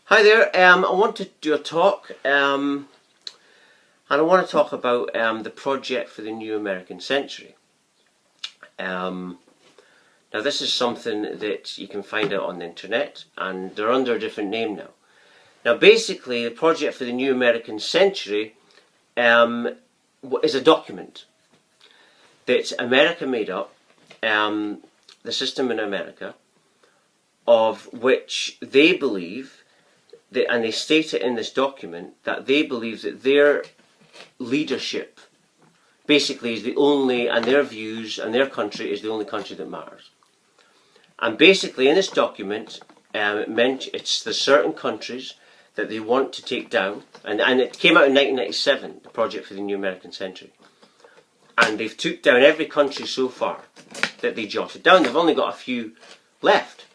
Hi there, I want to do a talk and I want to talk about the project for the new American century. Now this is something that you can find out on the internet and they're under a different name now. Now basically the project for the new American century is a document that America made up, the system in America, of which they believe and they state it in this document that they believe that their leadership basically is the only, and their views and their country is the only country that matters. And basically in this document it's the certain countries that they want to take down, and it came out in 1997, the project for the new American century, and they've took down every country so far that they jotted down. They've only got a few left.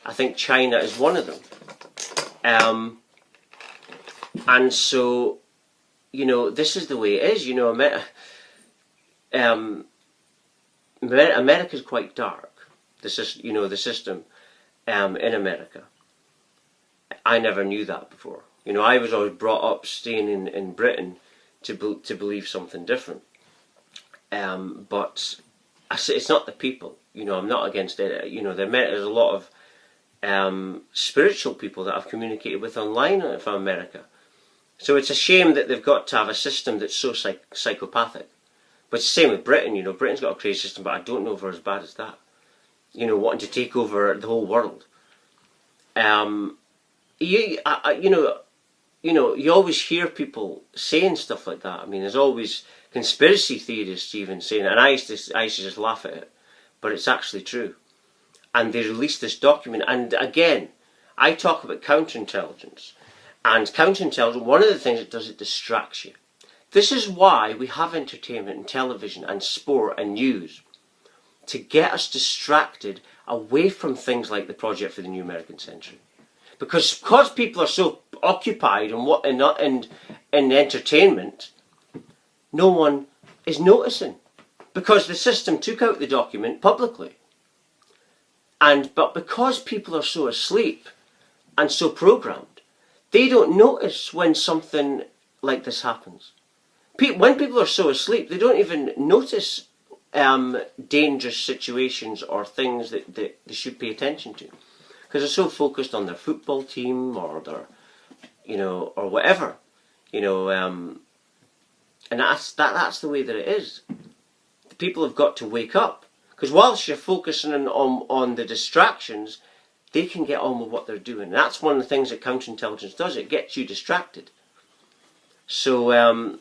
I think China is one of them. And so, you know, this is the way it is. You know, America's quite dark. The system in America. I never knew that before. You know, I was always brought up staying in Britain to believe something different. But it's not the people. You know, I'm not against it. You know, there's a lot of spiritual people that I've communicated with online from America. So it's a shame that they've got to have a system that's so psychopathic. But it's the same with Britain. You know, Britain's got a crazy system, but I don't know if we're as bad as that. You know, wanting to take over the whole world. You always hear people saying stuff like that. I mean, there's always conspiracy theorists even saying it, and I used to just laugh at it, but it's actually true. And they released this document, and again, I talk about counterintelligence. And counterintelligence, one of the things it does, it distracts you. This is why we have entertainment and television and sport and news, to get us distracted away from things like the project for the new American century. Because people are so occupied in entertainment, no one is noticing. Because the system took out the document publicly. But because people are so asleep and so programmed, they don't notice when something like this happens. When people are so asleep, they don't even notice dangerous situations or things that they should pay attention to, because they're so focused on their football team or their, or whatever, and that's the way that it is. The people have got to wake up, because whilst you're focusing on the distractions, they can get on with what they're doing. And that's one of the things that counterintelligence does. It gets you distracted. So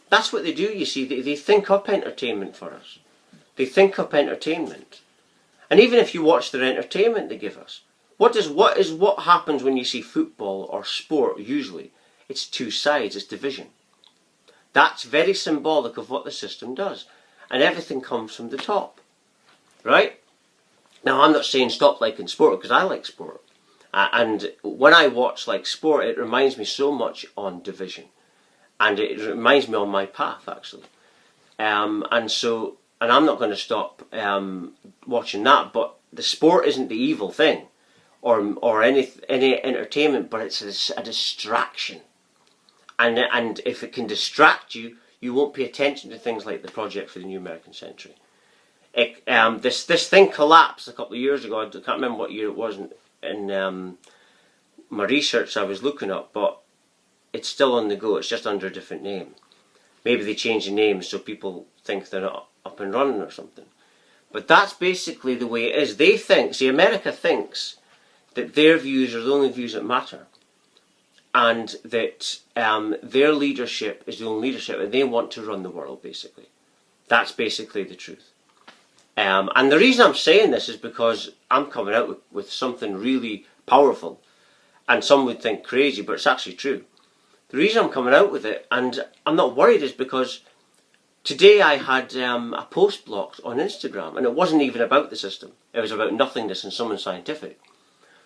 that's what they do, you see. They think up entertainment for us. They think up entertainment. And even if you watch their entertainment they give us, what happens when you see football or sport usually? It's two sides, it's division. That's very symbolic of what the system does. And everything comes from the top. Right? Now, I'm not saying stop liking sport, because I like sport. And when I watch sport, it reminds me so much on division. And it reminds me on my path, actually. And I'm not going to stop watching that, but the sport isn't the evil thing, or any entertainment, but it's a distraction. And if it can distract you, you won't pay attention to things like the project for the new American century. This thing collapsed a couple of years ago. I can't remember what year it was in my research I was looking up, but it's still on the go. It's just under a different name. Maybe they changed the name so people think they're not up and running or something. But that's basically the way it is. America thinks that their views are the only views that matter, and that their leadership is the only leadership, and they want to run the world, basically. That's basically the truth. And the reason I'm saying this is because I'm coming out with something really powerful, and some would think crazy, but it's actually true. The reason I'm coming out with it, and I'm not worried, is because today I had a post blocked on Instagram, and it wasn't even about the system. It was about nothingness and something scientific.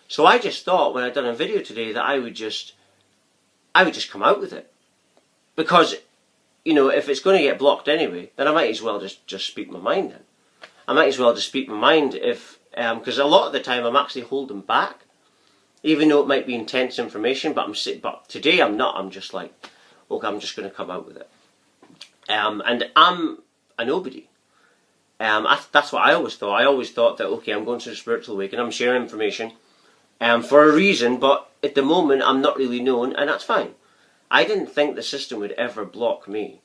So I just thought, when I'd done a video today, that I would just come out with it. Because, if it's going to get blocked anyway, then I might as well just speak my mind then. I might as well just speak my mind because a lot of the time I'm actually holding back. even though it might be intense information. But today I'm not. I'm just like, okay, I'm just going to come out with it. And I'm a nobody. That's what I always thought. I always thought that, okay, I'm going to the spiritual awakening, I'm sharing information for a reason, but at the moment I'm not really known, and that's fine. I didn't think the system would ever block me.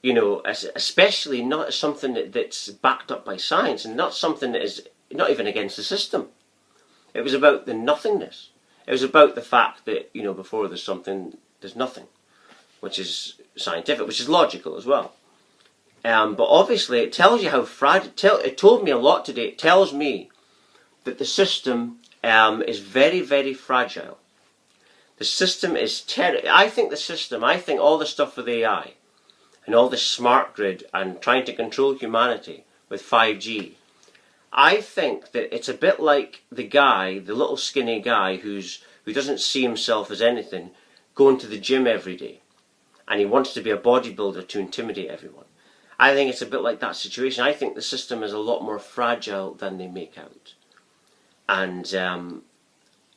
You know, especially not as something that's backed up by science, and not something that is not even against the system. It was about the nothingness. It was about the fact that, you know, before there's something, there's nothing, which is scientific, which is logical as well. But obviously it tells you how fragile, it told me a lot today. It tells me that the system is very, very fragile. The system is I think all the stuff with AI and all this smart grid and trying to control humanity with 5G, I think that it's a bit like the little skinny guy who doesn't see himself as anything, going to the gym every day, and he wants to be a bodybuilder to intimidate everyone. I think it's a bit like that situation. I think the system is a lot more fragile than they make out. And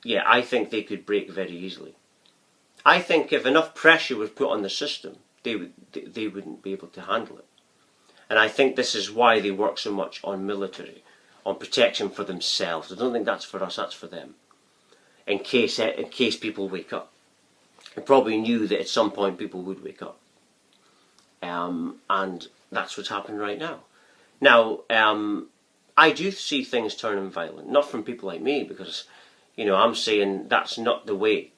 yeah, I think they could break very easily. I think if enough pressure was put on the system, they wouldn't be able to handle it. And I think this is why they work so much on military, on protection for themselves. I don't think that's for us, that's for them. In case people wake up. They probably knew that at some point people would wake up. And that's what's happening right now. Now, I do see things turning violent, not from people like me, because, you know, I'm saying that's not the way.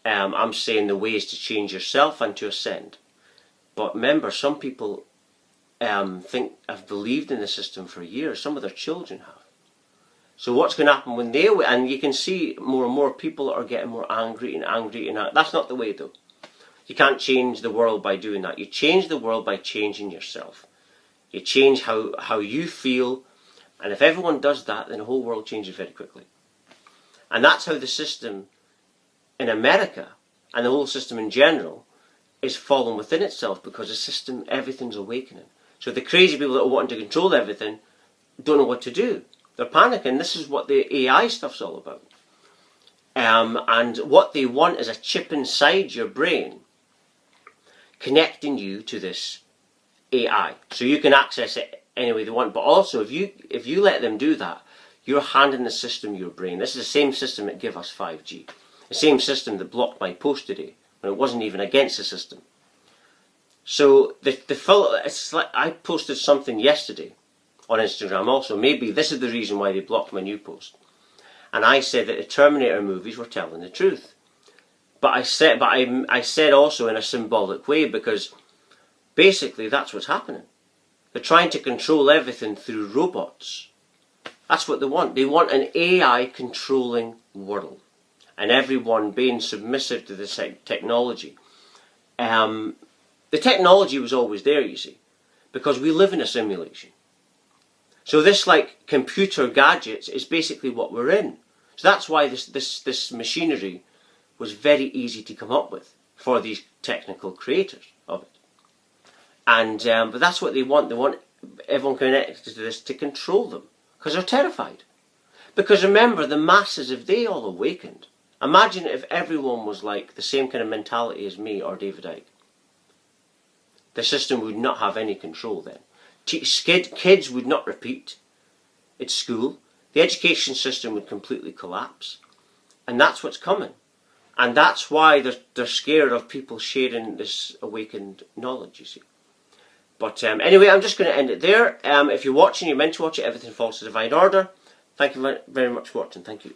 I'm saying the way is to change yourself and to ascend. But remember, some people have believed in the system for years. Some of their children have. So what's going to happen when they... And you can see more and more people are getting more angry and angry. And that's not the way, though. You can't change the world by doing that. You change the world by changing yourself. You change how you feel. And if everyone does that, then the whole world changes very quickly. And that's how the system in America, and the whole system in general, is falling within itself, because the system, everything's awakening. So the crazy people that are wanting to control everything don't know what to do. They're panicking. This is what the AI stuff's all about. And what they want is a chip inside your brain connecting you to this AI. So you can access it any way they want. But also, if you let them do that, you're handing the system your brain. This is the same system that gave us 5G. The same system that blocked my post today, when it wasn't even against the system. So it's like I posted something yesterday on Instagram also. Maybe this is the reason why they blocked my new post. And I said that the Terminator movies were telling the truth. But I said also in a symbolic way, because basically that's what's happening. They're trying to control everything through robots. That's what they want. They want an AI controlling world, and everyone being submissive to this technology. The technology was always there, you see, because we live in a simulation. So this, like, computer gadgets is basically what we're in. So that's why this machinery was very easy to come up with for these technical creators of it. And but that's what they want. They want everyone connected to this to control them, because they're terrified. Because remember, the masses, if they all awakened, imagine if everyone was like the same kind of mentality as me or David Icke. The system would not have any control then. Kids would not repeat at school. The education system would completely collapse. And that's what's coming. And that's why they're scared of people sharing this awakened knowledge, you see. But anyway, I'm just going to end it there. If you're watching, you're meant to watch it. Everything Falls to Divine Order. Thank you very much for watching. Thank you.